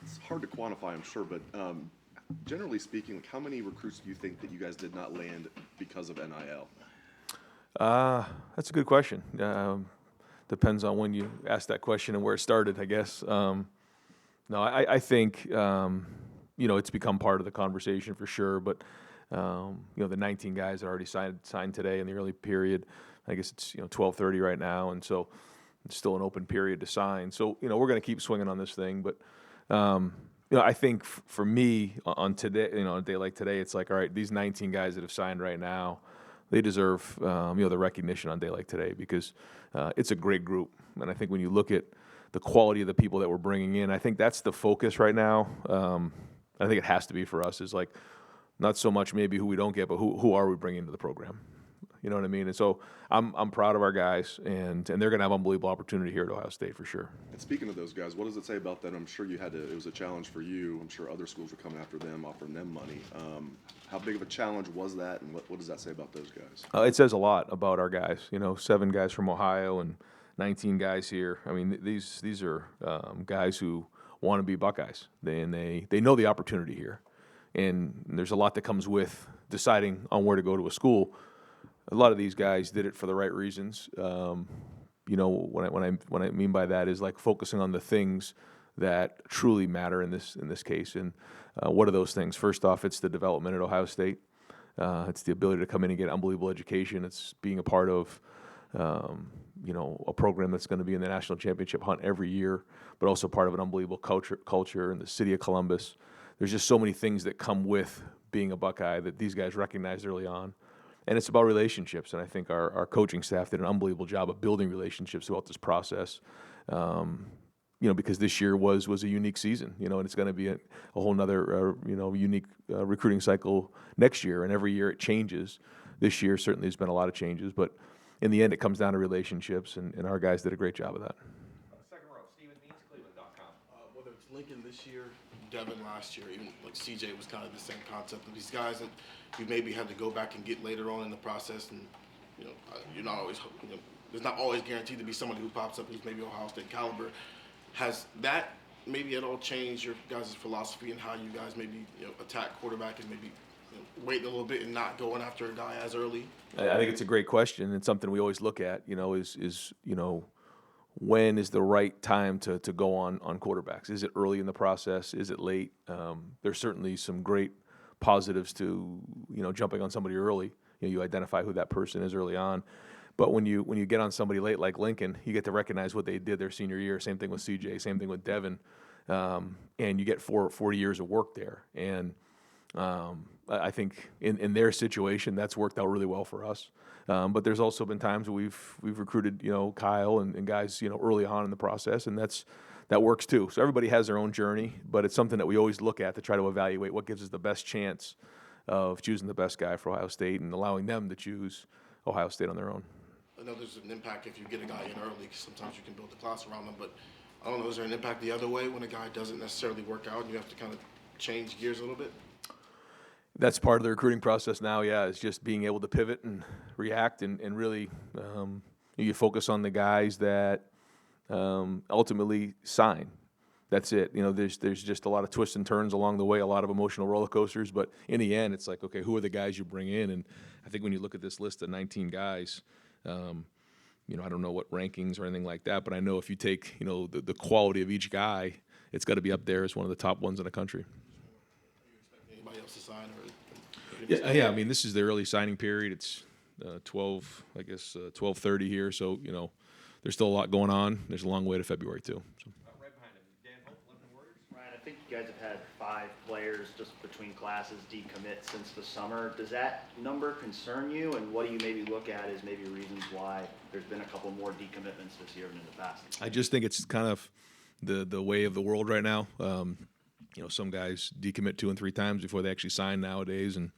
It's hard to quantify, I'm sure, but generally speaking, like, how many recruits do you think that you guys did not land because of NIL? That's a good question. Depends on when you ask that question and where it started, I guess. No, I think it's become part of the conversation for sure. But the 19 guys that already signed today in the early period, I guess it's 12:30 right now, and so it's still an open period to sign. So we're going to keep swinging on this thing. But I think for me on today, a day like today, it's like, all right, these 19 guys that have signed right now, they deserve the recognition on a day like today because it's a great group. And I think when you look at the quality of the people that we're bringing in, I think that's the focus right now. I think it has to be for us is like not so much maybe who we don't get, but who are we bringing into the program? You know what I mean? And so I'm proud of our guys, and they're going to have unbelievable opportunity here at Ohio State for sure. And speaking of those guys, what does it say about them? I'm sure it was a challenge for you. I'm sure other schools were coming after them, offering them money. How big of a challenge was that, and what does that say about those guys? It says a lot about our guys. 7 guys from Ohio and 19 guys here. I mean, these are guys who want to be Buckeyes. They know the opportunity here, and there's a lot that comes with deciding on where to go to a school. A lot of these guys did it for the right reasons. What I mean by that is like focusing on the things that truly matter in this case. And what are those things? First off, it's the development at Ohio State. It's the ability to come in and get unbelievable education. It's being a part of a program that's going to be in the national championship hunt every year, but also part of an unbelievable culture in the city of Columbus. There's just so many things that come with being a Buckeye that these guys recognized early on. And it's about relationships, and I think our coaching staff did an unbelievable job of building relationships throughout this process. Because this year was a unique season, and it's going to be a whole nother, unique recruiting cycle next year, and every year it changes. This year certainly there's been a lot of changes, but in the end it comes down to relationships, and our guys did a great job of that. Second row, Stephen Means, Cleveland.com. Whether it's Lincoln this year, Devin last year, even like CJ was kind of the same concept of these guys that you maybe had to go back and get later on in the process, and you're not always, there's not always guaranteed to be somebody who pops up who's maybe Ohio State caliber. Has that maybe at all changed your guys' philosophy and how you guys maybe attack quarterback and maybe wait a little bit and not going after a guy as early? I think it's a great question. It's something we always look at. Is when is the right time to go on quarterbacks? Is it early in the process? Is it late? There's certainly some great positives to jumping on somebody early. You identify who that person is early on. But when you get on somebody late like Lincoln, you get to recognize what they did their senior year. Same thing with CJ. Same thing with Devin. And you get 40 years of work there. And I think in their situation, that's worked out really well for us. But there's also been times where we've recruited Kyle and guys early on in the process, and that works too. So everybody has their own journey, but it's something that we always look at to try to evaluate what gives us the best chance of choosing the best guy for Ohio State and allowing them to choose Ohio State on their own. I know there's an impact if you get a guy in early, because sometimes you can build the class around them, but I don't know, is there an impact the other way when a guy doesn't necessarily work out and you have to kind of change gears a little bit? That's part of the recruiting process now, yeah, is just being able to pivot and react and really you focus on the guys that ultimately sign. That's it. There's just a lot of twists and turns along the way, a lot of emotional roller coasters, but in the end, it's like, okay, who are the guys you bring in? And I think when you look at this list of 19 guys, I don't know what rankings or anything like that, but I know if you take, the quality of each guy, it's got to be up there as one of the top ones in the country. Anybody else to sign? Yeah. I mean, this is the early signing period. It's 12:30 here, so there's still a lot going on. There's a long way to February too. So. Right behind him, Dan Hope, Lettermen Row. Ryan, I think you guys have had 5 players just between classes decommit since the summer. Does that number concern you, and what do you maybe look at as maybe reasons why there's been a couple more decommitments this year than in the past? I just think it's kind of the way of the world right now. Some guys decommit 2 and 3 times before they actually sign nowadays, and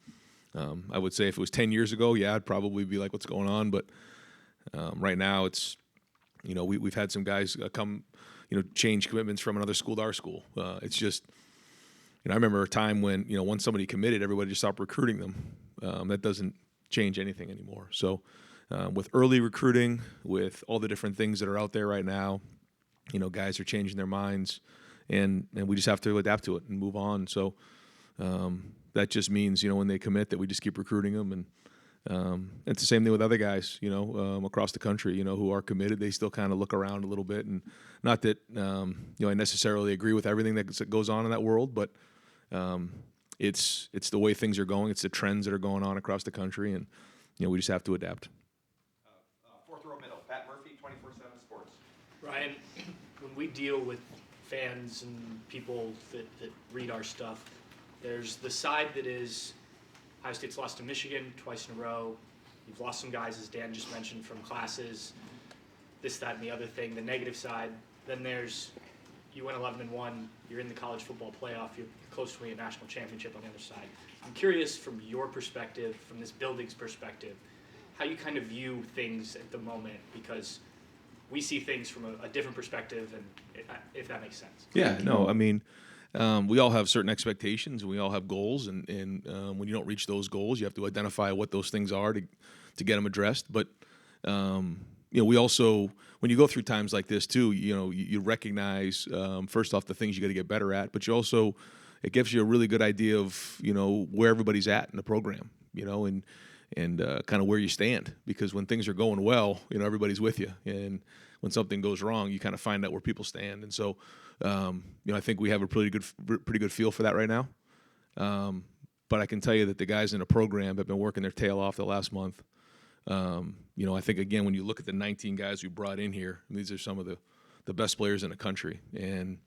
I would say if it was 10 years ago, yeah, I'd probably be like, what's going on? But right now it's, we've had some guys come, change commitments from another school to our school. It's just, I remember a time when, once somebody committed, everybody just stopped recruiting them. That doesn't change anything anymore. So with early recruiting, with all the different things that are out there right now, guys are changing their minds. and we just have to adapt to it and move on. So that just means, when they commit, that we just keep recruiting them. And it's the same thing with other guys, across the country, who are committed. They still kind of look around a little bit, and not that I necessarily agree with everything that goes on in that world, but it's the way things are going. It's the trends that are going on across the country, and we just have to adapt. Fourth row middle, Pat Murphy, 24/7 Sports. Ryan, when we deal with fans and people that read our stuff, there's the side that is Ohio State's lost to Michigan twice in a row. You've lost some guys, as Dan just mentioned, from classes, this, that, and the other thing, the negative side. Then there's you went 11-1, you're in the college football playoff, you're close to winning a national championship on the other side. I'm curious, from your perspective, from this building's perspective, how you kind of view things at the moment, because we see things from a different perspective, and if that makes sense. Yeah, no, I mean, we all have certain expectations, and we all have goals, and when you don't reach those goals, you have to identify what those things are to get them addressed. But we also, when you go through times like this too, you recognize first off the things you got to get better at, but you also, it gives you a really good idea of where everybody's at in the program, and kind of where you stand, because when things are going well, everybody's with you, and when something goes wrong, you kind of find out where people stand. And so, I think we have a pretty good feel for that right now. But I can tell you that the guys in the program have been working their tail off the last month. I think, again, when you look at the 19 guys we brought in here, these are some of the best players in the country. And,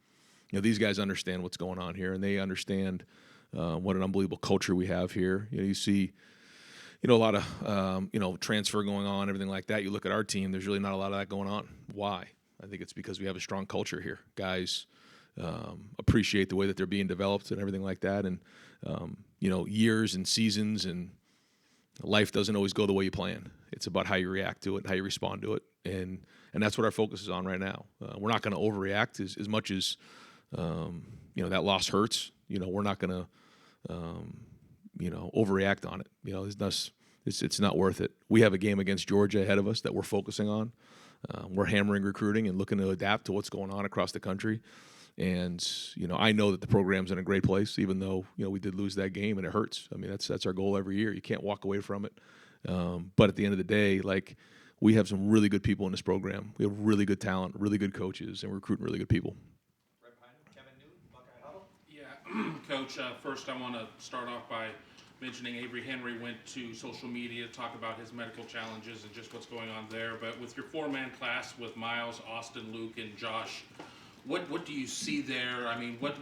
these guys understand what's going on here, and they understand what an unbelievable culture we have here. You see, a lot of, transfer going on, everything like that. You look at our team, there's really not a lot of that going on. Why? I think it's because we have a strong culture here. Guys appreciate the way that they're being developed and everything like that. And, years and seasons and life doesn't always go the way you plan. It's about how you react to it, how you respond to it. And that's what our focus is on right now. We're not going to overreact as much as, that loss hurts. We're not going to, overreact on it. It's not worth it. We have a game against Georgia ahead of us that we're focusing on. We're hammering recruiting and looking to adapt to what's going on across the country. And, I know that the program's in a great place, even though, we did lose that game, and it hurts. I mean, that's our goal every year. You can't walk away from it. But at the end of the day, we have some really good people in this program. We have really good talent, really good coaches, and we're recruiting really good people. Right behind him, Kevin Newton, Buckeye Huddle. Yeah, Coach, first I want to start off by mentioning Avery Henry went to social media to talk about his medical challenges and just what's going on there. But with your four-man class with Miles, Austin, Luke, and Josh, what do you see there? I mean, what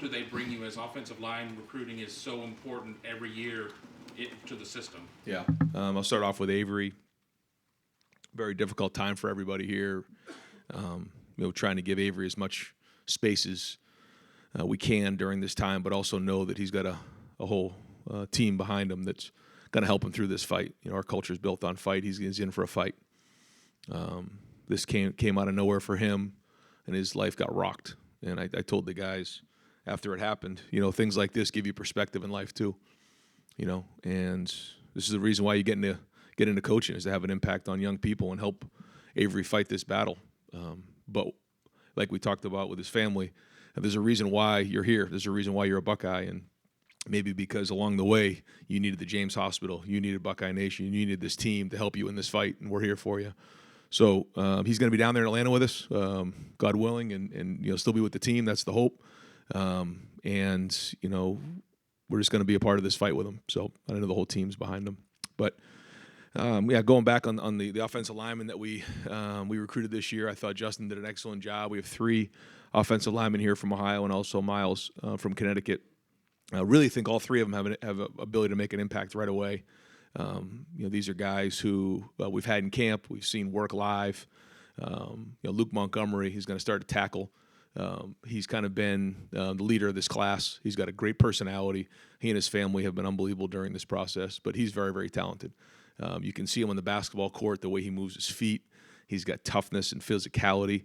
do they bring you, as offensive line recruiting is so important every year to the system? Yeah. I'll start off with Avery. Very difficult time for everybody here. Trying to give Avery as much space as we can during this time, but also know that he's got a whole team behind him that's going to help him through this fight. Our culture is built on fight. He's in for a fight. This came out of nowhere for him, and his life got rocked. And I told the guys after it happened, things like this give you perspective in life too. And this is the reason why you get into coaching, is to have an impact on young people and help Avery fight this battle. But like we talked about with his family, there's a reason why you're here. There's a reason why you're a Buckeye, and maybe because along the way you needed the James Hospital, you needed Buckeye Nation, you needed this team to help you in this fight, and we're here for you. So he's going to be down there in Atlanta with us, God willing, and still be with the team. That's the hope. And we're just going to be a part of this fight with him. So I know the whole team's behind him. But going back on the offensive linemen that we recruited this year, I thought Justin did an excellent job. We have 3 offensive linemen here from Ohio, and also Miles from Connecticut. I really think all 3 of them have an ability to make an impact right away. These are guys who we've had in camp. We've seen work live. Luke Montgomery, he's going to start to tackle. He's kind of been the leader of this class. He's got a great personality. He and his family have been unbelievable during this process, but he's very, very talented. You can see him on the basketball court, the way he moves his feet. He's got toughness and physicality.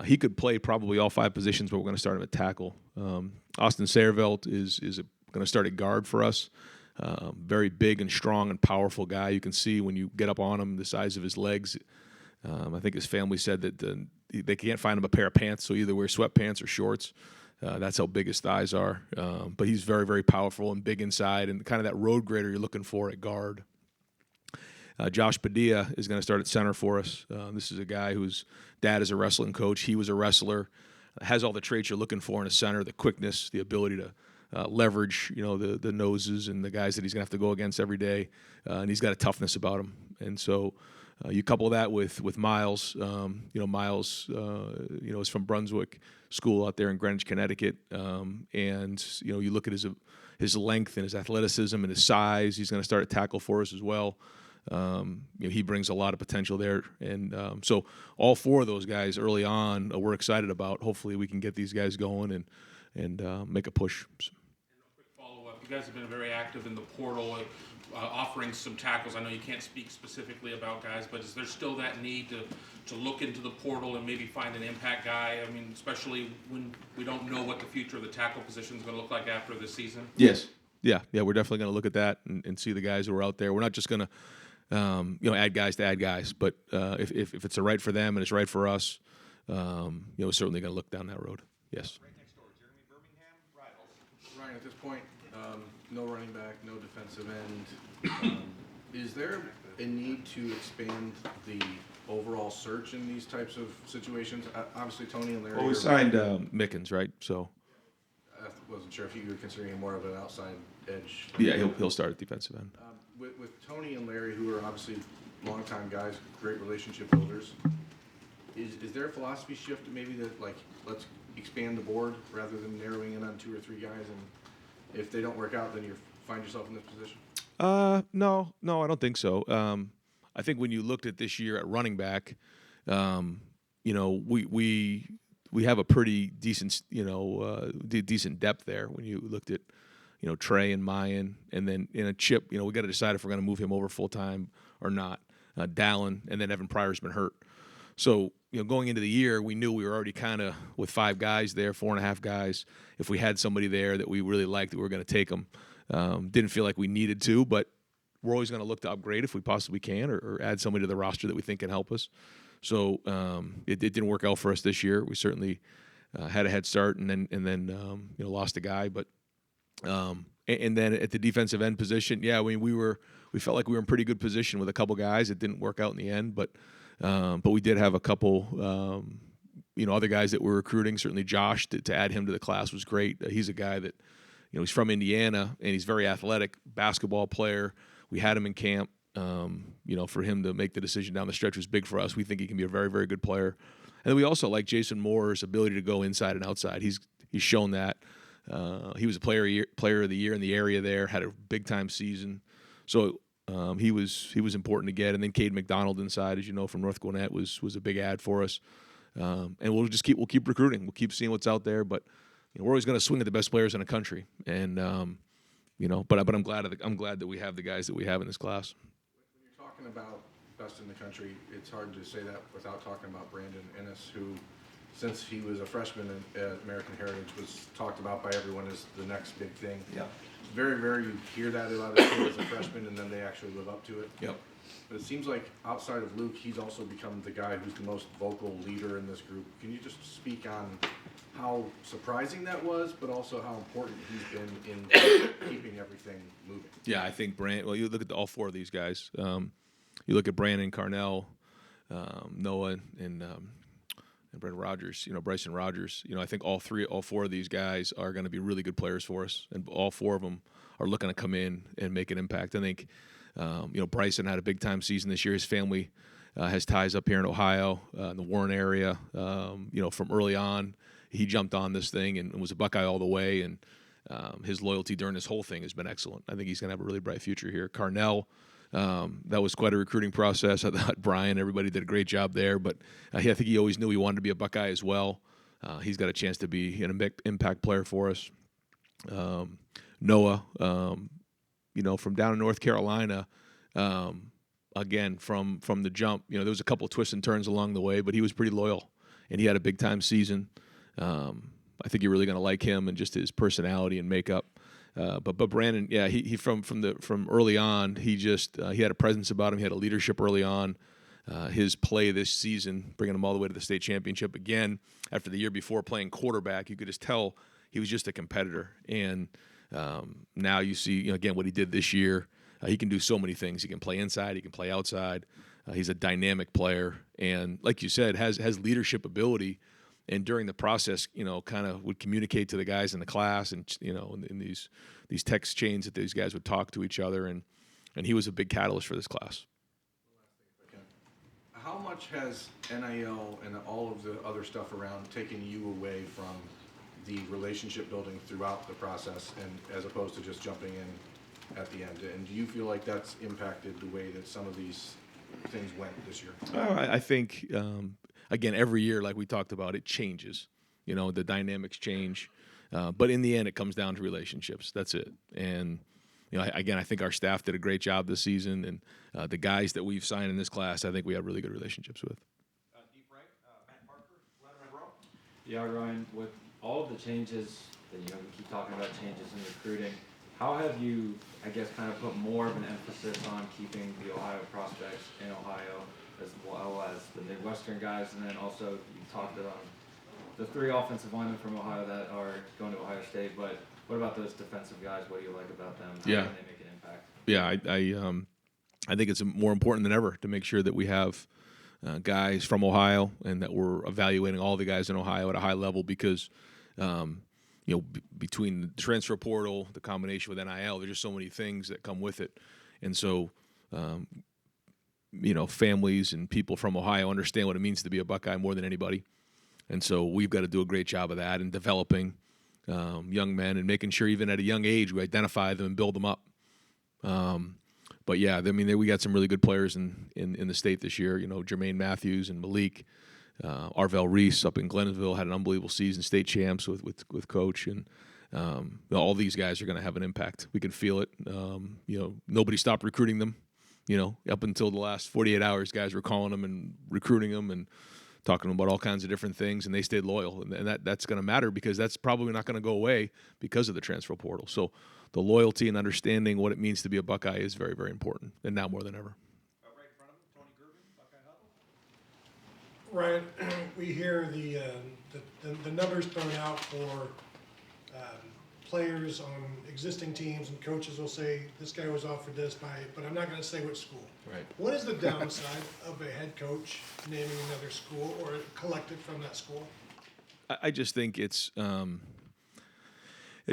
He could play probably all 5 positions, but we're going to start him at tackle. Austin Saervelt is going to start at guard for us. Very big and strong and powerful guy. You can see when you get up on him, the size of his legs. I think his family said that they can't find him a pair of pants, so either wear sweatpants or shorts. That's how big his thighs are. But he's very, very powerful and big inside, and kind of that road grader you're looking for at guard. Josh Padilla is going to start at center for us. This is a guy whose dad is a wrestling coach. He was a wrestler, has all the traits you're looking for in a center: the quickness, the ability to leverage, the noses and the guys that he's going to have to go against every day, and he's got a toughness about him. And so you couple that with Miles. Miles, is from Brunswick School out there in Greenwich, Connecticut, and you look at his length and his athleticism and his size. He's going to start at tackle for us as well. He brings a lot of potential there, and so all four of those guys early on, we're excited about. Hopefully, we can get these guys going and make a push. Quick follow-up. You guys have been very active in the portal, offering some tackles. I know you can't speak specifically about guys, but is there still that need to look into the portal and maybe find an impact guy? I mean, especially when we don't know what the future of the tackle position is going to look like after this season. Yes. Yeah, we're definitely going to look at that and see the guys who are out there. We're not just going to add guys to add guys, but if it's right for them and it's right for us, we're certainly going to look down that road. Yes. Right next door, Jeremy Birmingham, Rivals. Ryan, at this point, no running back, no defensive end. Is there a need to expand the overall search in these types of situations? Obviously, Tony and Larry. Well, we signed Mickens, right? So. I wasn't sure if you were considering him more of an outside edge. Yeah, he'll start at defensive end. With Tony and Larry, who are obviously longtime guys, great relationship builders, is there a philosophy shift maybe that, like, let's expand the board rather than narrowing in on 2 or 3 guys, and if they don't work out, then you find yourself in this position? No, I don't think so. I think when you looked at this year at running back, we have a pretty decent, decent depth there. When you looked at, Trey and Mayan, and then in a Chip, we got to decide if we're going to move him over full time or not. Dallin, and then Evan Pryor's been hurt. So, going into the year, we knew we were already kind of with 5 guys there, 4.5 guys. If we had somebody there that we really liked, that we were going to take them. Didn't feel like we needed to, but we're always going to look to upgrade if we possibly can, or add somebody to the roster that we think can help us. So it didn't work out for us this year. We certainly had a head start, and then lost a guy. But and then at the defensive end position, we felt like we were in pretty good position with a couple guys. It didn't work out in the end, but we did have a couple other guys that we're recruiting. Certainly Josh, to add him to the class was great. He's a guy that he's from Indiana, and he's very athletic, basketball player. We had him in camp. For him to make the decision down the stretch was big for us. We think he can be a very, very good player. And then we also like Jason Moore's ability to go inside and outside. He's shown that. He was a player of the year in the area there, had a big-time season. So he was important to get. And then Cade McDonald inside, as you know, from North Gwinnett was a big ad for us. And we'll keep recruiting. We'll keep seeing what's out there. But we're always going to swing at the best players in the country. And but I'm glad that we have the guys that we have in this class. When you're talking about best in the country, it's hard to say that without talking about Brandon Ennis, who, since he was a freshman at American Heritage, was talked about by everyone as the next big thing. Yeah. It's very rare you hear that a lot of kids as a freshman, and then they actually live up to it. Yep. But it seems like outside of Luke, he's also become the guy who's the most vocal leader in this group. Can you just speak on how surprising that was, but also how important he's been in keeping everything moving? Yeah, I think you look at all 4 of these guys. You look at Brandon, Carnell, Noah, and Brent Rogers, Bryson Rogers. I think all 4 of these guys are going to be really good players for us, and all 4 of them are looking to come in and make an impact. I think, Bryson had a big-time season this year. His family has ties up here in Ohio, in the Warren area. From early on, he jumped on this thing and was a Buckeye all the way, and his loyalty during this whole thing has been excellent. I think he's going to have a really bright future here. Carnell, that was quite a recruiting process. I thought Brian, everybody did a great job there, but I think he always knew he wanted to be a Buckeye as well. He's got a chance to be an impact player for us. Noah, from down in North Carolina, again, from the jump, there was a couple of twists and turns along the way, but he was pretty loyal, and he had a big-time season. I think you're really going to like him and just his personality and makeup. But Brandon, yeah, he from early on, he had a presence about him. He had a leadership early on. his play this season, bringing him all the way to the state championship again after the year before playing quarterback. You could just tell he was just a competitor. And now you see, again, what he did this year. He can do so many things. He can play inside. He can play outside. He's a dynamic player. And like you said, has leadership ability. And during the process, kind of would communicate to the guys in the class and, in these text chains that these guys would talk to each other. And he was a big catalyst for this class. How much has NIL and all of the other stuff around taken you away from the relationship building throughout the process, and as opposed to just jumping in at the end? And do you feel like that's impacted the way that some of these things went this year? I think, again, every year, like we talked about, it changes. The dynamics change. But in the end, it comes down to relationships. That's it. And, again, I think our staff did a great job this season. And the guys that we've signed in this class, I think we have really good relationships with. Deep right, Matt Parker, Lettermen Row. Yeah, Ryan, with all of the changes that we keep talking about changes in recruiting, how have you, I guess, kind of put more of an emphasis on keeping the Ohio prospects in Ohio as well as the Midwestern guys? And then also you talked about the 3 offensive linemen from Ohio that are going to Ohio State, but what about those defensive guys? What do you like about them? How Yeah. can they make an impact? Yeah, I think it's more important than ever to make sure that we have guys from Ohio and that we're evaluating all the guys in Ohio at a high level because, between the transfer portal, the combination with NIL, there's just so many things that come with it. And so, families and people from Ohio understand what it means to be a Buckeye more than anybody. And so we've got to do a great job of that and developing young men and making sure even at a young age we identify them and build them up. But yeah, we got some really good players in the state this year. Jermaine Matthews and Malik, Arvell Reese up in Glennsville had an unbelievable season, state champs with coach, and all these guys are going to have an impact. We can feel it. Nobody stopped recruiting them. Up until the last 48 hours, guys were calling them and recruiting them and talking to them about all kinds of different things, and they stayed loyal. And that's going to matter because that's probably not going to go away because of the transfer portal. So the loyalty and understanding what it means to be a Buckeye is very, very important, and now more than ever. Right in front of him, Tony Gervin, Buckeye Huddle. Ryan, we hear the numbers thrown out for players on existing teams, and coaches will say, this guy was offered this but I'm not going to say which school. Right. What is the downside of a head coach naming another school or collected from that school? I just think it's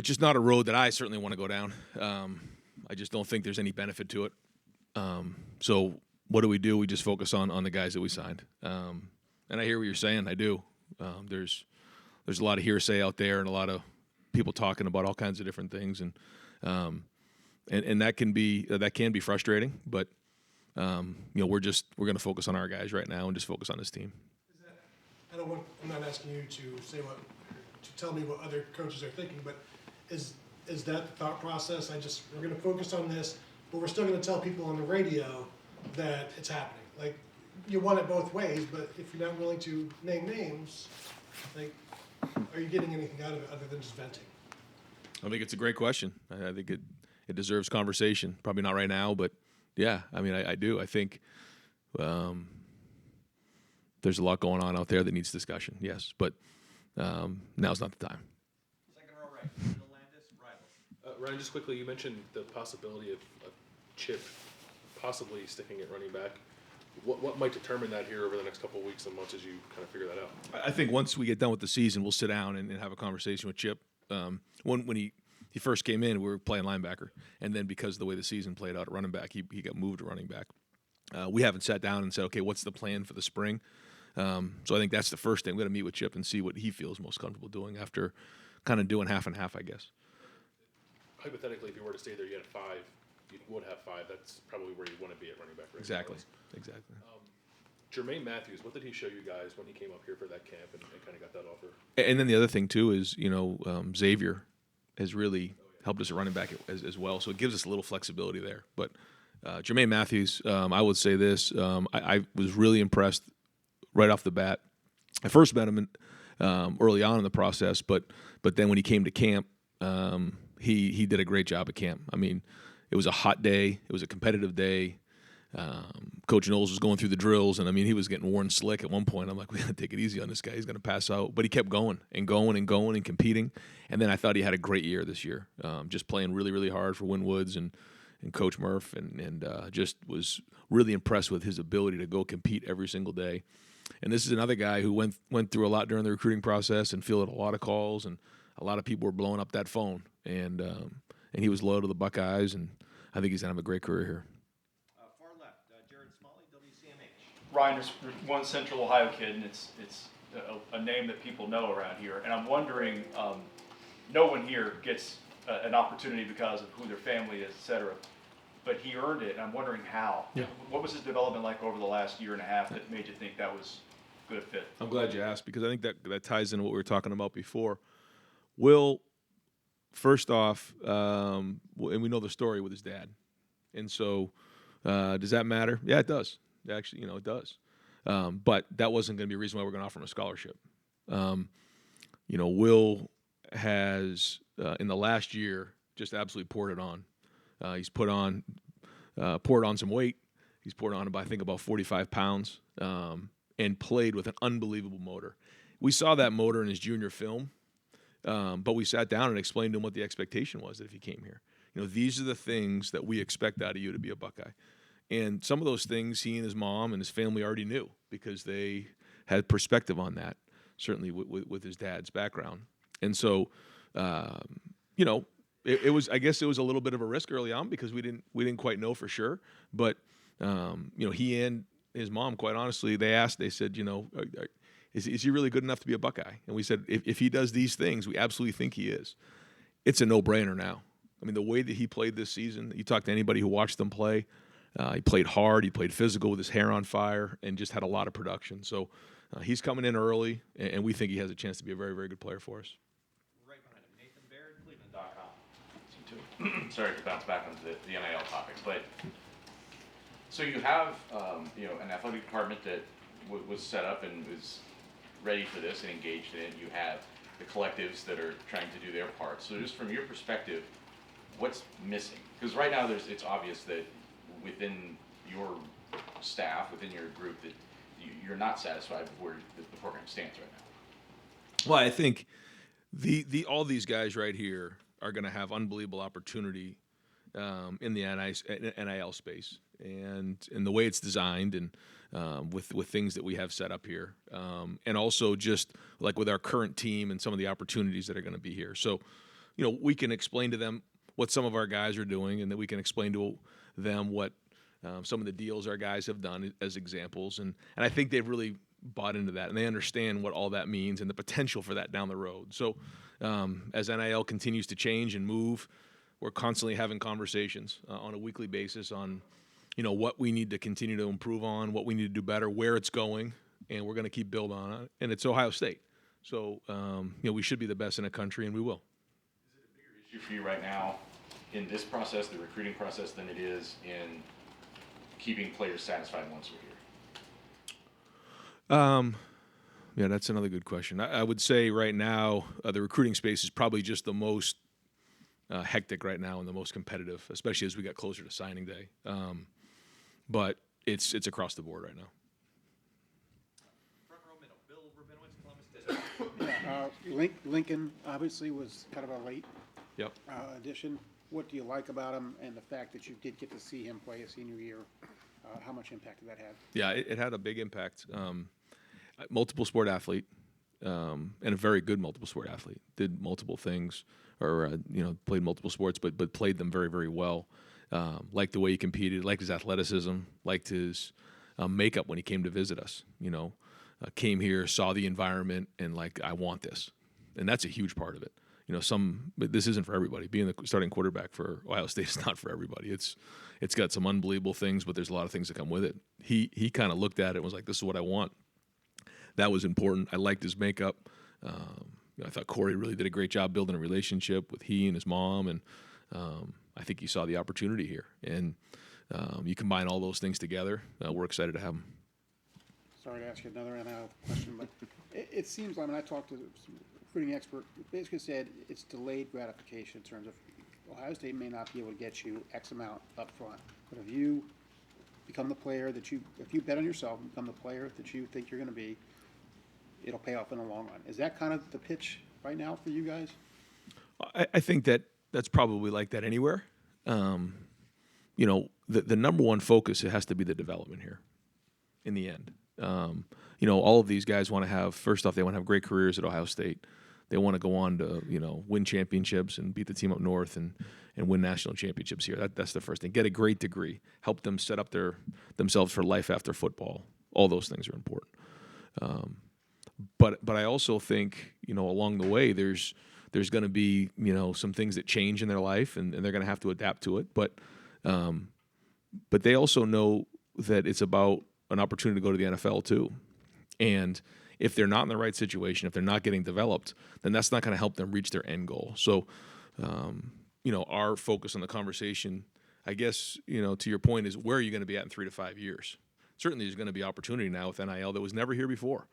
just not a road that I certainly want to go down. I just don't think there's any benefit to it. So what do? We just focus on the guys that we signed. And I hear what you're saying. I do. There's a lot of hearsay out there and a lot of people talking about all kinds of different things, and that can be frustrating. But we're going to focus on our guys right now and just focus on this team. I'm not asking you to tell me what other coaches are thinking, but is that the thought process? We're going to focus on this, but we're still going to tell people on the radio that it's happening. Like, you want it both ways, but if you're not willing to name names, like, are you getting anything out of it other than just venting? I think it's a great question. I think it deserves conversation. Probably not right now, but yeah, I do. I think there's a lot going on out there that needs discussion, yes, but now's not the time. Second row right, Middle Landis, Rival. Ryan, just quickly, you mentioned the possibility of Chip possibly sticking at running back. What might determine that here over the next couple of weeks and months as you kind of figure that out? I think once we get done with the season, we'll sit down and have a conversation with Chip. When he first came in, we were playing linebacker, and then because of the way the season played out at running back, he got moved to running back. We haven't sat down and said, okay, what's the plan for the spring? So I think that's the first thing. We're going to meet with Chip and see what he feels most comfortable doing after kind of doing half and half, I guess. Hypothetically, if you were to stay there, you had 5. You would have 5. That's probably where you want to be at running back. Exactly. Jermaine Matthews, what did he show you guys when he came up here for that camp and kind of got that offer? And then the other thing, too, is, Xavier has really helped us at running back as well. So it gives us a little flexibility there. But Jermaine Matthews, I would say this. I was really impressed right off the bat. I first met him early on in the process, but then when he came to camp, he did a great job at camp. It was a hot day. It was a competitive day. Coach Knowles was going through the drills, and I mean, he was getting worn slick at one point. I'm like, we got to take it easy on this guy. He's going to pass out. But he kept going and going and going and competing. And then I thought he had a great year this year, just playing really, really hard for Win Woods and Coach Murph, and just was really impressed with his ability to go compete every single day. And this is another guy who went through a lot during the recruiting process and fielded a lot of calls, and a lot of people were blowing up that phone. And he was loyal to the Buckeyes, and I think he's going to have a great career here. Far left, Jared Smalley, WCMH. Ryan is one Central Ohio kid, and it's a name that people know around here. And I'm wondering, no one here gets an opportunity because of who their family is, et cetera. But he earned it, and I'm wondering how. Yeah. What was his development like over the last year and a half that made you think that was a good fit? I'm glad you asked, because I think that ties into what we were talking about before. Will, first off, and we know the story with his dad. And so does that matter? Yeah, it does. Actually, it does. But that wasn't going to be a reason why we're going to offer him a scholarship. Will has, in the last year, just absolutely poured it on. He's poured on some weight. He's poured on, I think, about 45 pounds, and played with an unbelievable motor. We saw that motor in his junior film, but we sat down and explained to him what the expectation was that if he came here. These are the things that we expect out of you to be a Buckeye. And some of those things he and his mom and his family already knew, because they had perspective on that, certainly with his dad's background. And so, it was, I guess it was a little bit of a risk early on, because we didn't quite know for sure. But, he and his mom, quite honestly, they said, is he really good enough to be a Buckeye? And we said, if he does these things, we absolutely think he is. It's a no-brainer now. I mean, the way that he played this season, you talk to anybody who watched him play, he played hard, he played physical with his hair on fire, and just had a lot of production. So he's coming in early, and we think he has a chance to be a very, very good player for us. Right behind him, Nathan Baird, Cleveland.com. Sorry to bounce back onto the NIL topic, but so you have an athletic department that was set up and was ready for this and engaged in it. You have the collectives that are trying to do their part. So just from your perspective, what's missing? Because right now it's obvious that within your staff, within your group, that you're not satisfied with where the program stands right now. Well, I think all these guys right here are going to have unbelievable opportunity in the NIL space, and the way it's designed, and with things that we have set up here, and also just like with our current team and some of the opportunities that are going to be here. So, we can explain to them what some of our guys are doing, and that we can explain to them what some of the deals our guys have done as examples, and I think they've really bought into that, and they understand what all that means and the potential for that down the road. So as NIL continues to change and move, we're constantly having conversations on a weekly basis on what we need to continue to improve on, what we need to do better, where it's going, and we're going to keep building on it. And it's Ohio State, so we should be the best in the country, and we will. Is it a bigger issue for you right now in this process, the recruiting process, than it is in keeping players satisfied once we're here? Yeah, that's another good question. I would say right now the recruiting space is probably just the most hectic right now and the most competitive, especially as we get closer to signing day. But it's across the board right now. Front row middle, Bill Rabinowitz, Columbus District. Lincoln obviously was kind of a late Yep. addition. What do you like about him, and the fact that you did get to see him play a senior year? How much impact did that have? Yeah, it had a big impact. Multiple sport athlete, and a very good multiple sport athlete. Did multiple things, or played multiple sports, but played them very, very well. Liked the way he competed, liked his athleticism, liked his makeup when he came to visit us. Came here, saw the environment, and I want this, and that's a huge part of it. But this isn't for everybody. Being the starting quarterback for Ohio State is not for everybody. It's got some unbelievable things, but there's a lot of things that come with it. He kind of looked at it and was like, "This is what I want." That was important. I liked his makeup. I thought Corey really did a great job building a relationship with he and his mom, and I think he saw the opportunity here. And you combine all those things together, we're excited to have him. Sorry to ask you another NIL question, but it seems like, when I talked to some recruiting expert, it basically said it's delayed gratification in terms of Ohio State may not be able to get you X amount up front, but if you become the player that if you bet on yourself and become the player that you think you're going to be, it'll pay off in the long run. Is that kind of the pitch right now for you guys? I think that's probably like that anywhere. You know, the number one focus, it has to be the development here in the end. You know, all of these guys want to have, first off, they want to have great careers at Ohio State. They want to go on to, you know, win championships and beat the team up north and win national championships here. That's the first thing. Get a great degree. Help them set up themselves for life after football. All those things are important. But I also think, you know, along the way, there's going to be, you know, some things that change in their life, and they're going to have to adapt to it. But they also know that it's about an opportunity to go to the NFL too. And if they're not in the right situation, if they're not getting developed, then that's not going to help them reach their end goal. So, you know, our focus on the conversation, I guess, you know, to your point, is where are you going to be at in 3 to 5 years? Certainly there's going to be opportunity now with NIL that was never here before.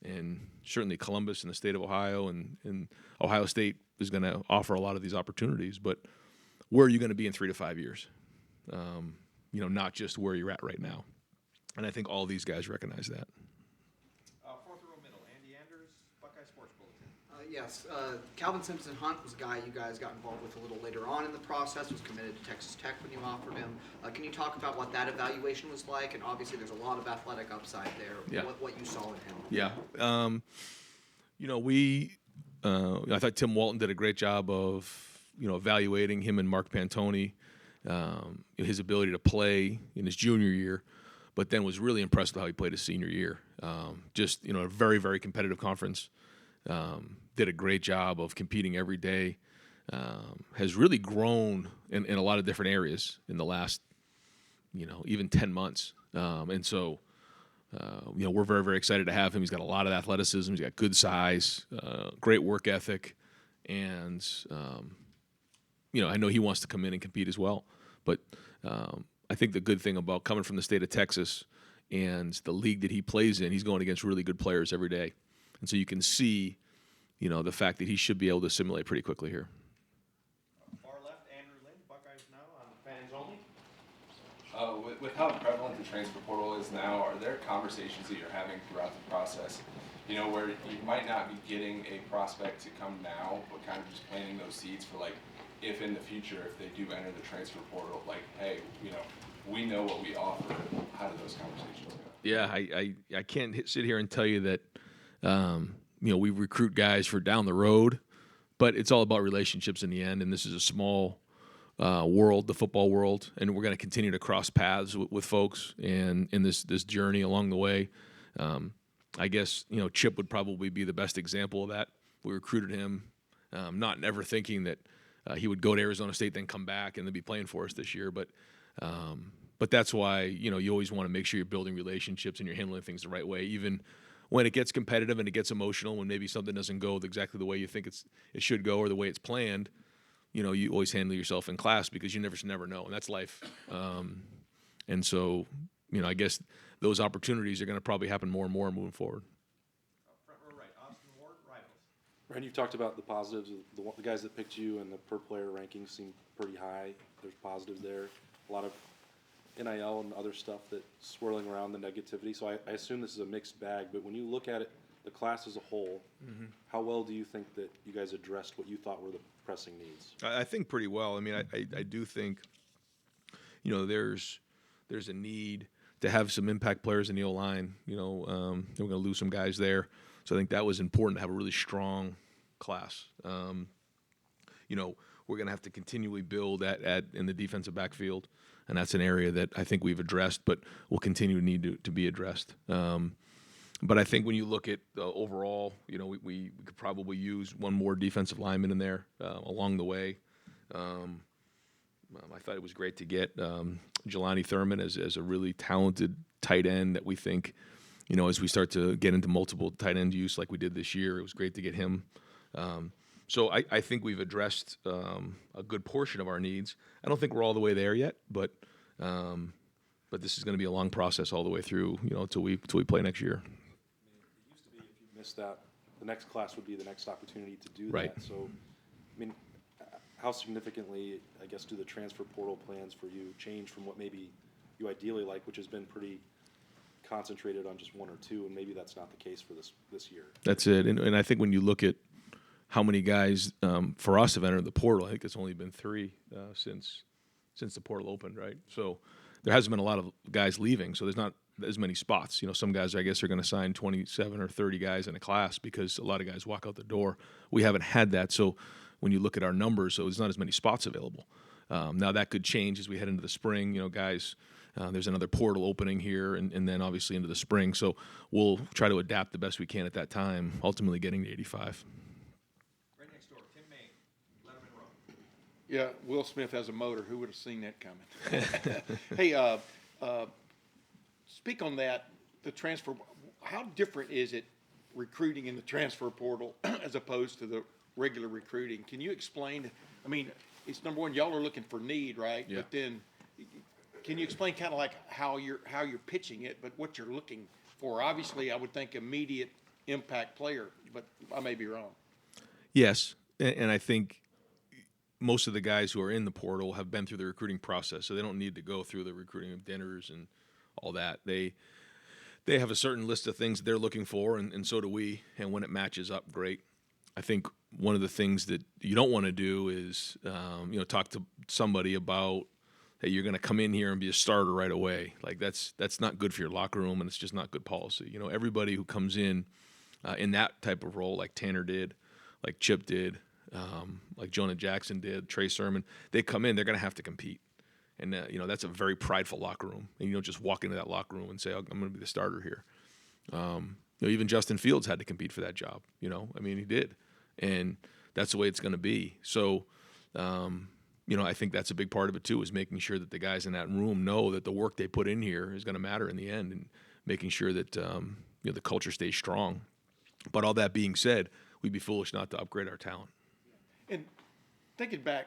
And certainly Columbus and the state of Ohio and Ohio State is going to offer a lot of these opportunities. But where are you going to be in 3 to 5 years? You know, not just where you're at right now. And I think all these guys recognize that. Fourth row middle, Andy Anders, Buckeye Sports Bulletin. Yes, Calvin Simpson Hunt was a guy you guys got involved with a little later on in the process, was committed to Texas Tech when you offered him. Can you talk about what that evaluation was like? And obviously there's a lot of athletic upside there, Yeah. what you saw in him. Yeah. You know, I thought Tim Walton did a great job of, you know, evaluating him and Mark Pantoni, his ability to play in his junior year, but then was really impressed with how he played his senior year. Just, you know, a very, very competitive conference. Did a great job of competing every day. Has really grown in a lot of different areas in the last, you know, even 10 months. And so, you know, we're very, very excited to have him. He's got a lot of athleticism. He's got good size, great work ethic. And, you know, I know he wants to come in and compete as well. But I think the good thing about coming from the state of Texas and the league that he plays in, he's going against really good players every day. And so you can see, you know, the fact that he should be able to assimilate pretty quickly here. Far left, Andrew Lynn, Buckeyes Now on Fans Only. With how prevalent the transfer portal is now, are there conversations that you're having throughout the process, you know, where you might not be getting a prospect to come now, but kind of just planting those seeds for, like, if in the future, if they do enter the transfer portal, like, hey, you know, we know what we offer. How do those conversations go? Yeah, I can't sit here and tell you that, you know, we recruit guys for down the road, but it's all about relationships in the end, and this is a small world, the football world, and we're going to continue to cross paths with folks and in this journey along the way. I guess, you know, Chip would probably be the best example of that. We recruited him, not ever thinking that he would go to Arizona State, then come back and then be playing for us this year. But that's why, you know, you always want to make sure you're building relationships and you're handling things the right way, even when it gets competitive and it gets emotional, when maybe something doesn't go exactly the way you think it should go or the way it's planned. You know, you always handle yourself in class because you never know, and that's life. And so, you know, I guess those opportunities are going to probably happen more and more moving forward. Front row right, Austin Ward, Rivals. Ryan, you've talked about the positives. The guys that picked you and the per player rankings seem pretty high. There's positives there. A lot of NIL and other stuff that's swirling around the negativity. So I assume this is a mixed bag. But when you look at it, the class as a whole, how well do you think that you guys addressed what you thought were the pressing needs? I think pretty well. I mean, I do think, you know, there's a need to have some impact players in the O-line. You know, we're going to lose some guys there. So I think that was important to have a really strong class. You know, we're going to have to continually build in the defensive backfield, and that's an area that I think we've addressed, but will continue to need to be addressed. But I think when you look at overall, you know, we could probably use one more defensive lineman in there along the way. I thought it was great to get Jelani Thurman as a really talented tight end that we think, you know, as we start to get into multiple tight end use like we did this year, it was great to get him. So I think we've addressed a good portion of our needs. I don't think we're all the way there yet, but this is going to be a long process all the way through, you know, till we play next year. It used to be if you missed that, the next class would be the next opportunity to do Right. that. So, I mean, how significantly, I guess, do the transfer portal plans for you change from what maybe you ideally like, which has been pretty concentrated on just one or two, and maybe that's not the case for this year. That's it. And I think when you look at how many guys for us have entered the portal, I think it's only been 3 since the portal opened, right? So there hasn't been a lot of guys leaving, so there's not as many spots. You know, some guys, I guess, are going to sign 27 or 30 guys in a class because a lot of guys walk out the door. We haven't had that, so when you look at our numbers, so there's not as many spots available. Now that could change as we head into the spring. You know, guys, there's another portal opening here, and then obviously into the spring. So we'll try to adapt the best we can at that time, ultimately getting to 85. Right next door, Tim May, Lettermen Row. Yeah, Will Smith has a motor. Who would have seen that coming? Hey, speak on that, the transfer. How different is it recruiting in the transfer portal as opposed to the regular recruiting? Can you explain? I mean, it's number one, y'all are looking for need, right? Yeah. But then, can you explain kind of like how you're pitching it, but what you're looking for? Obviously, I would think immediate impact player, but I may be wrong. Yes, and I think most of the guys who are in the portal have been through the recruiting process, so they don't need to go through the recruiting of dinners and all that. They have a certain list of things they're looking for, and so do we, and when it matches up, great. I think one of the things that you don't want to do is, talk to somebody about, hey, you're going to come in here and be a starter right away. Like that's not good for your locker room, and it's just not good policy. You know, everybody who comes in that type of role, like Tanner did, like Chip did, like Jonah Jackson did, Trey Sermon, they come in, they're going to have to compete. And, that's a very prideful locker room. And you don't just walk into that locker room and say, oh, I'm going to be the starter here. Even Justin Fields had to compete for that job. I mean, he did. And that's the way it's going to be. So, I think that's a big part of it, too, is making sure that the guys in that room know that the work they put in here is going to matter in the end, and making sure that, the culture stays strong. But all that being said, we'd be foolish not to upgrade our talent. And thinking back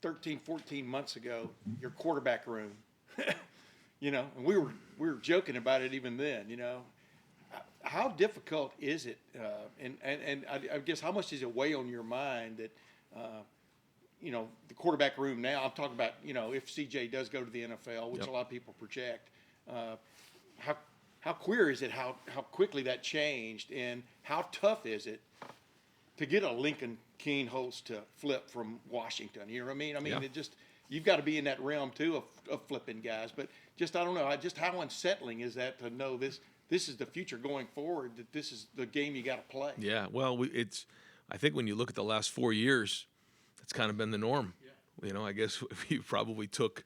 13, 14 months ago, your quarterback room, and we were joking about it even then, How difficult is it? And I guess how much does it weigh on your mind that, the quarterback room now, I'm talking about, if CJ does go to the NFL, which a lot of people project, how queer is it, how quickly that changed, and how tough is it to get a Lincoln Keenholz to flip from Washington? You know what I mean? I mean, you've got to be in that realm too of flipping guys. But just, I don't know, how unsettling is that to know this is the future going forward, that this is the game you got to play? Yeah, well, I think when you look at the last 4 years, it's kind of been the norm. Yeah. I guess if you probably took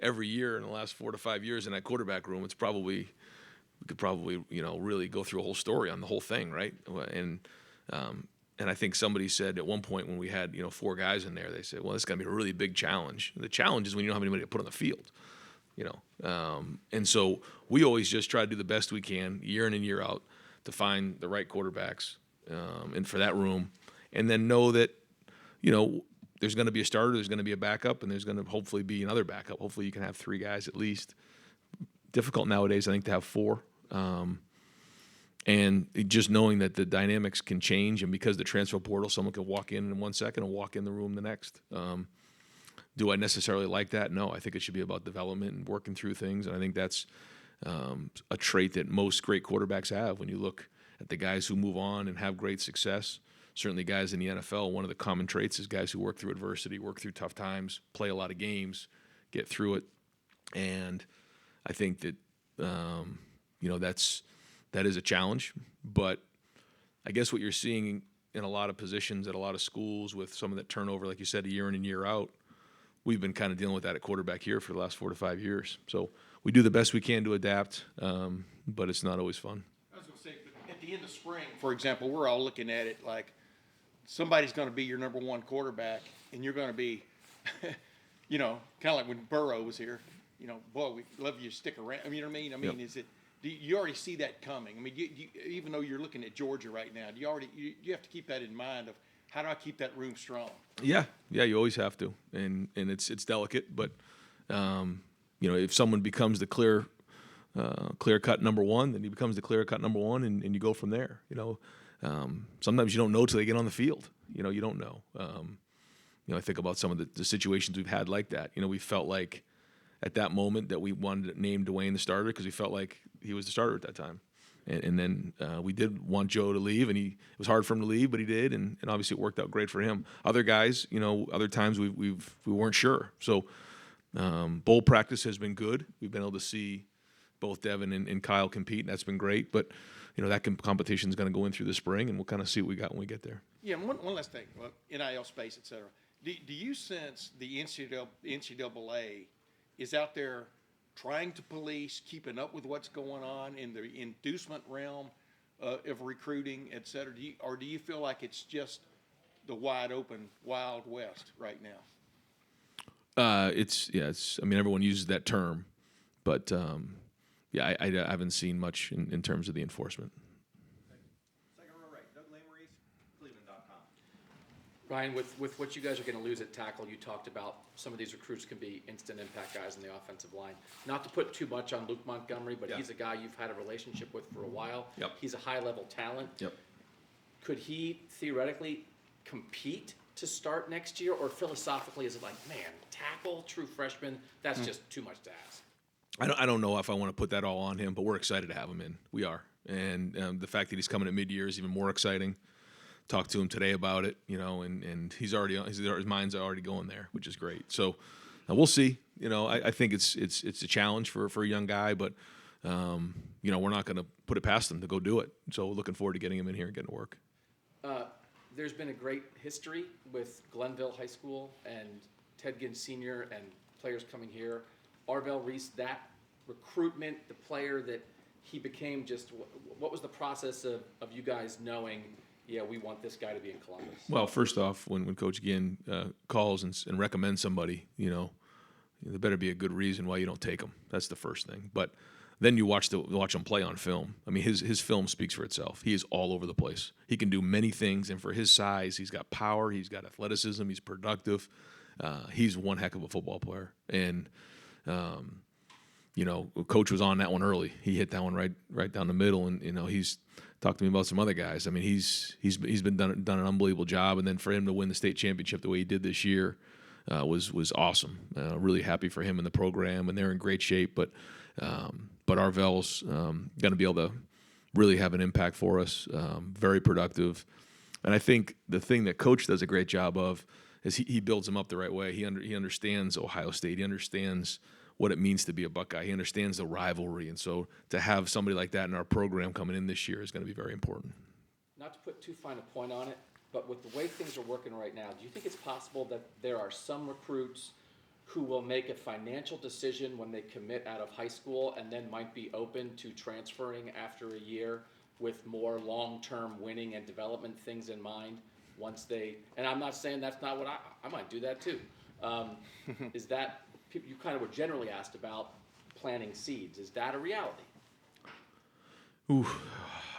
every year in the last 4 to 5 years in that quarterback room, we could probably really go through a whole story on the whole thing, right? And I think somebody said at one point when we had 4 guys in there, they said, well, this is going to be a really big challenge. And the challenge is when you don't have anybody to put on the field, and so we always just try to do the best we can year in and year out to find the right quarterbacks and for that room, and then know that there's going to be a starter, there's going to be a backup, and there's going to hopefully be another backup. Hopefully you can have 3 guys at least. Difficult nowadays, I think, to have 4. And just knowing that the dynamics can change, and because the transfer portal, someone can walk in 1 second and walk in the room the next. Do I necessarily like that? No, I think it should be about development and working through things, and I think that's a trait that most great quarterbacks have. When you look at the guys who move on and have great success, certainly guys in the NFL, one of the common traits is guys who work through adversity, work through tough times, play a lot of games, get through it, and I think that that is a challenge. But I guess what you're seeing in a lot of positions at a lot of schools with some of that turnover, like you said, year in and year out, we've been kind of dealing with that at quarterback here for the last 4 to 5 years. So we do the best we can to adapt, but it's not always fun. I was going to say, but at the end of spring, for example, we're all looking at it like somebody's going to be your number 1 quarterback, and you're going to be, kind of like when Burrow was here. Boy, we love you to stick around. I mean, you know what I mean? Is it? Do you already see that coming? I mean, even though you're looking at Georgia right now, you have to keep that in mind of how do I keep that room strong? Yeah, you always have to, and it's delicate, but if someone becomes the clear cut number 1, then he becomes the clear cut number 1, and you go from there. Sometimes you don't know till they get on the field. You don't know. I think about some of the situations we've had like that. We felt like at that moment that we wanted to name Dwayne the starter because we felt like he was the starter at that time. And then we did want Joe to leave, and it was hard for him to leave, but he did, and obviously it worked out great for him. Other guys, other times we weren't sure. So bowl practice has been good. We've been able to see both Devin and Kyle compete, and that's been great. But that competition is going to go in through the spring, and we'll kind of see what we got when we get there. Yeah, and one last thing, well, NIL space, et cetera. Do you sense the NCAA is out there trying to police, keeping up with what's going on in the inducement realm of recruiting, et cetera? Or do you feel like it's just the wide open Wild West right now? I mean, everyone uses that term, but I haven't seen much in terms of the enforcement. Second row right, Doug Lamoreese, Cleveland.com. Ryan, with what you guys are going to lose at tackle, you talked about some of these recruits can be instant impact guys in the offensive line. Not to put too much on Luke Montgomery, but he's a guy you've had a relationship with for a while. Yep. He's a high-level talent. Yep. Could he theoretically compete to start next year, or philosophically is it like, man, tackle, true freshman, that's just too much to ask? I don't know if I want to put that all on him, but we're excited to have him in. We are, and the fact that he's coming at mid-year is even more exciting. Talked to him today about it, and he's already his mind's already going there, which is great. So we'll see. I think it's a challenge for a young guy, but we're not going to put it past him to go do it. So looking forward to getting him in here and getting to work. There's been a great history with Glenville High School and Ted Ginn Sr. and players coming here. Arvell Reese, that recruitment, the player that he became, just what was the process of you guys knowing, we want this guy to be in Columbus? Well, first off, when Coach Ginn calls and recommends somebody, there better be a good reason why you don't take them. That's the first thing. But then you watch him play on film. I mean, his film speaks for itself. He is all over the place. He can do many things, and for his size, he's got power, he's got athleticism, he's productive. He's one heck of a football player. And Coach was on that one early. He hit that one right down the middle, and he's talked to me about some other guys. I mean, he's been done an unbelievable job, and then for him to win the state championship the way he did this year was awesome. Really happy for him and the program, and they're in great shape. But Arvell's going to be able to really have an impact for us. Very productive, and I think the thing that Coach does a great job of is he builds them up the right way. He understands Ohio State. He understands what it means to be a Buckeye. He understands the rivalry, and so to have somebody like that in our program coming in this year is going to be very important. Not to put too fine a point on it, but with the way things are working right now, do you think it's possible that there are some recruits who will make a financial decision when they commit out of high school and then might be open to transferring after a year with more long-term winning and development things in mind once they, and I'm not saying that's not what I might do that too. Is that, you kind of were generally asked about planting seeds. Is that a reality? Ooh,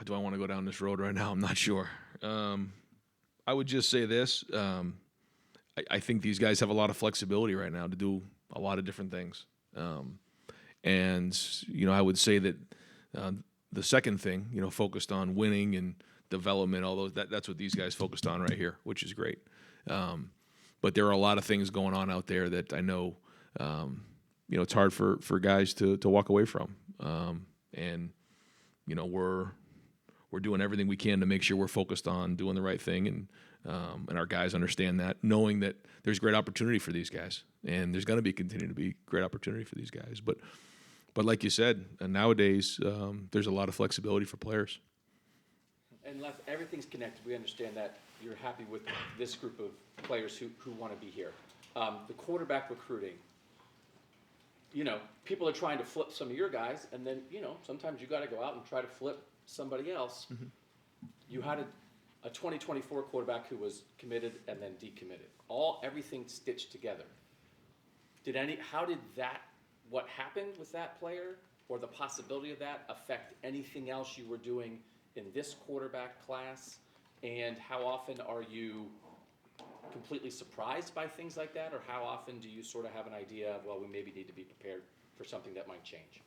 do I want to go down this road right now? I'm not sure. I would just say this. I think these guys have a lot of flexibility right now to do a lot of different things. And I would say that the second thing, focused on winning and development, all those, that's what these guys focused on right here, which is great. But there are a lot of things going on out there that I know, it's hard for guys to walk away from. And we're doing everything we can to make sure we're focused on doing the right thing, and our guys understand that, knowing that there's great opportunity for these guys, and there's going to continue to be great opportunity for these guys. But like you said, nowadays there's a lot of flexibility for players. And everything's connected. We understand that you're happy with this group of players who want to be here. The quarterback recruiting. People are trying to flip some of your guys, and then sometimes you got to go out and try to flip somebody else. Mm-hmm. You had a 2024 quarterback who was committed and then decommitted. Everything stitched together. What happened with that player, or the possibility of that, affect anything else you were doing in this quarterback class? And how often are you completely surprised by things like that, or how often do you sort of have an idea of, well, we maybe need to be prepared for something that might change?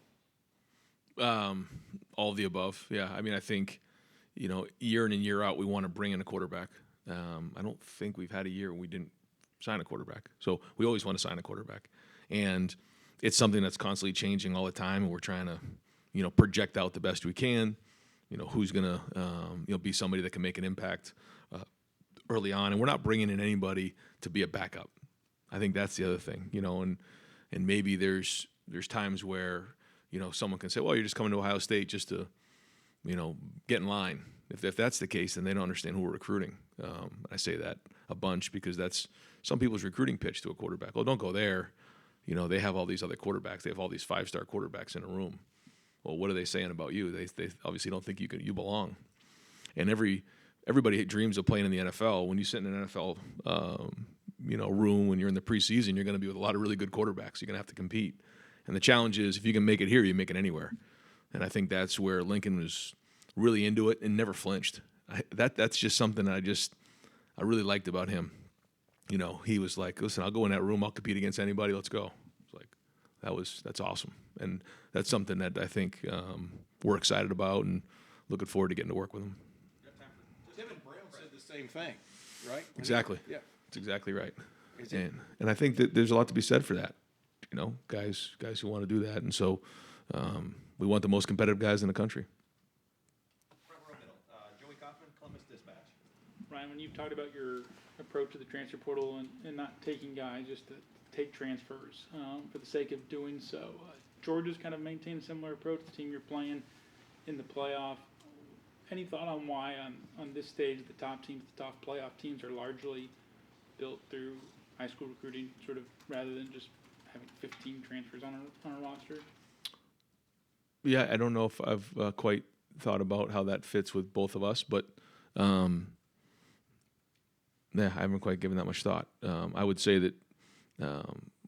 All of the above. Yeah. I mean, I think, year in and year out, we want to bring in a quarterback. I don't think we've had a year when we didn't sign a quarterback. So we always want to sign a quarterback. And it's something that's constantly changing all the time, and we're trying to, project out the best we can. Who's gonna, be somebody that can make an impact early on, and we're not bringing in anybody to be a backup. I think that's the other thing, and maybe there's times where, someone can say, well, you're just coming to Ohio State just to, get in line. If that's the case, then they don't understand who we're recruiting. I say that a bunch because that's some people's recruiting pitch to a quarterback. Well, don't go there. They have all these other quarterbacks. They have all these 5-star quarterbacks in a room. Well, what are they saying about you? They obviously don't think you belong. And everybody dreams of playing in the NFL. When you sit in an NFL, room when you're in the preseason, you're going to be with a lot of really good quarterbacks. You're going to have to compete. And the challenge is, if you can make it here, you make it anywhere. And I think that's where Lincoln was really into it and never flinched. That's just something that I really liked about him. He was like, listen, I'll go in that room, I'll compete against anybody, let's go. It's like, that's awesome. And that's something that I think we're excited about and looking forward to getting to work with him. Devin Brown said the same thing, right? Exactly. Yeah. That's exactly right. And I think that there's a lot to be said for that. Guys who want to do that. And so we want the most competitive guys in the country. Front row middle, Joey Kaufman, Columbus Dispatch. Ryan, when you've talked about your approach to the transfer portal and not taking guys just to take transfers for the sake of doing so, Georgia's kind of maintained a similar approach. The team you're playing in the playoff. Any thought on why on this stage the top teams, the top playoff teams are largely built through high school recruiting, sort of rather than just having 15 transfers on a roster? Yeah, I don't know if I've quite thought about how that fits with both of us, but I haven't quite given that much thought. I would say that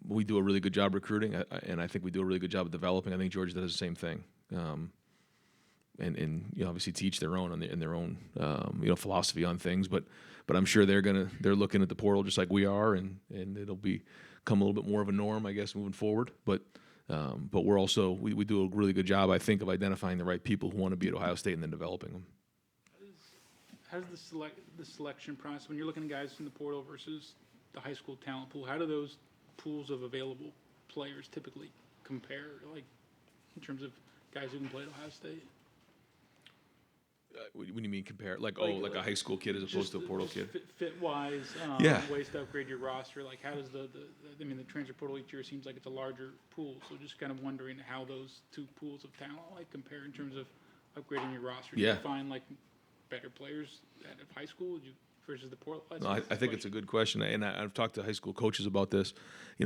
we do a really good job recruiting, and I think we do a really good job of developing. I think Georgia does the same thing, and obviously teach their own in their own philosophy on things. But I'm sure they're looking at the portal just like we are, and it'll become a little bit more of a norm, I guess, moving forward. But we're also we do a really good job, I think, of identifying the right people who want to be at Ohio State and then developing them. How does the selection process, when you're looking at guys in the portal versus the high school talent pool, how do those pools of available players typically compare, like in terms of guys who can play at Ohio State? What do you mean compare? Like a high school kid as opposed to a portal kid? Fit-wise, Yeah. ways to upgrade your roster. Like, how does the transfer portal each year seems like it's a larger pool. So just kind of wondering how those two pools of talent compare in terms of upgrading your roster. Do you find better players out of high school versus the portal? No, I think it's a good question, and I've talked to high school coaches about this.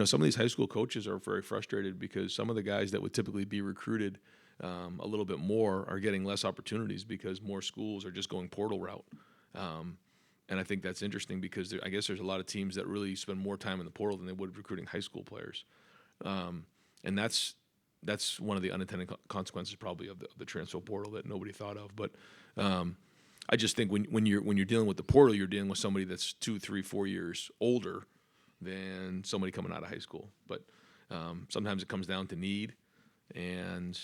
Some of these high school coaches are very frustrated because some of the guys that would typically be recruited a little bit more are getting less opportunities because more schools are just going portal route. And I think that's interesting because I guess there's a lot of teams that really spend more time in the portal than they would recruiting high school players. And that's one of the unintended consequences probably of the transfer portal that nobody thought of. But I just think when you're dealing with the portal, you're dealing with somebody that's 2, 3, 4 years older than somebody coming out of high school. But sometimes it comes down to need, and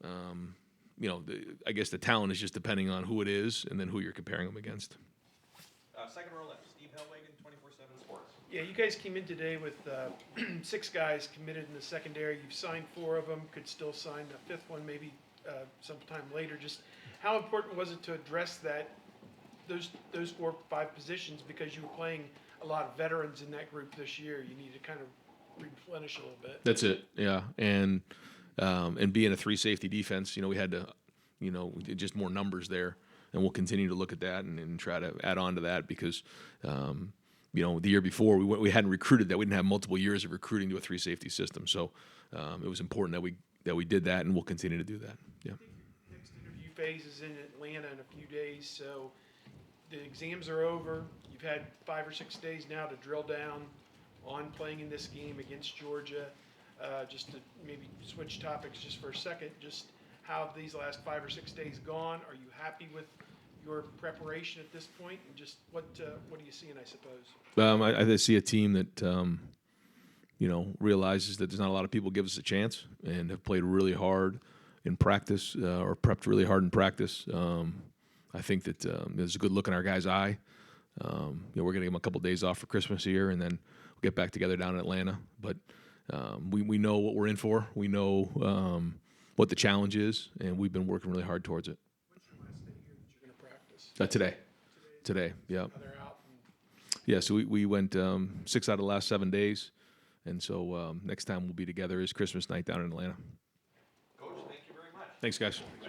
I guess the talent is just depending on who it is and then who you're comparing them against. Second row left, Steve Hellwagen, 24/7 Sports. Yeah, you guys came in today with 6 guys committed in the secondary. You've signed 4 of them, could still sign a 5th one maybe sometime later. Just how important was it to address those 4 or 5 positions, because you were playing a lot of veterans in that group this year? You need to kind of replenish a little bit. That's it, yeah. And being a 3 safety defense, we had to, just more numbers there. And we'll continue to look at that and try to add on to that because, the year before we hadn't recruited that. We didn't have multiple years of recruiting to a 3 safety system. So it was important that we did that, and we'll continue to do that. Yeah. Next interview phase is in Atlanta in a few days. So the exams are over. You've had 5 or 6 days now to drill down on playing in this game against Georgia. Just to maybe switch topics just for a second, just how have these last 5 or 6 days gone? Are you happy with your preparation at this point? And just what are you seeing, I suppose? I see a team that, realizes that there's not a lot of people give us a chance and have played really hard in practice or prepped really hard in practice. I think that there's a good look in our guys' eye. We're going to give them a couple days off for Christmas here, and then we'll get back together down in Atlanta. But we know what we're in for. We know what the challenge is, and we've been working really hard towards it. When's your last day here that you're gonna practice? Today, yeah. They're out and Yeah, so we went 6 out of the last 7 days, and so next time we'll be together is Christmas night down in Atlanta. Coach, thank you very much. Thanks, guys. Thanks,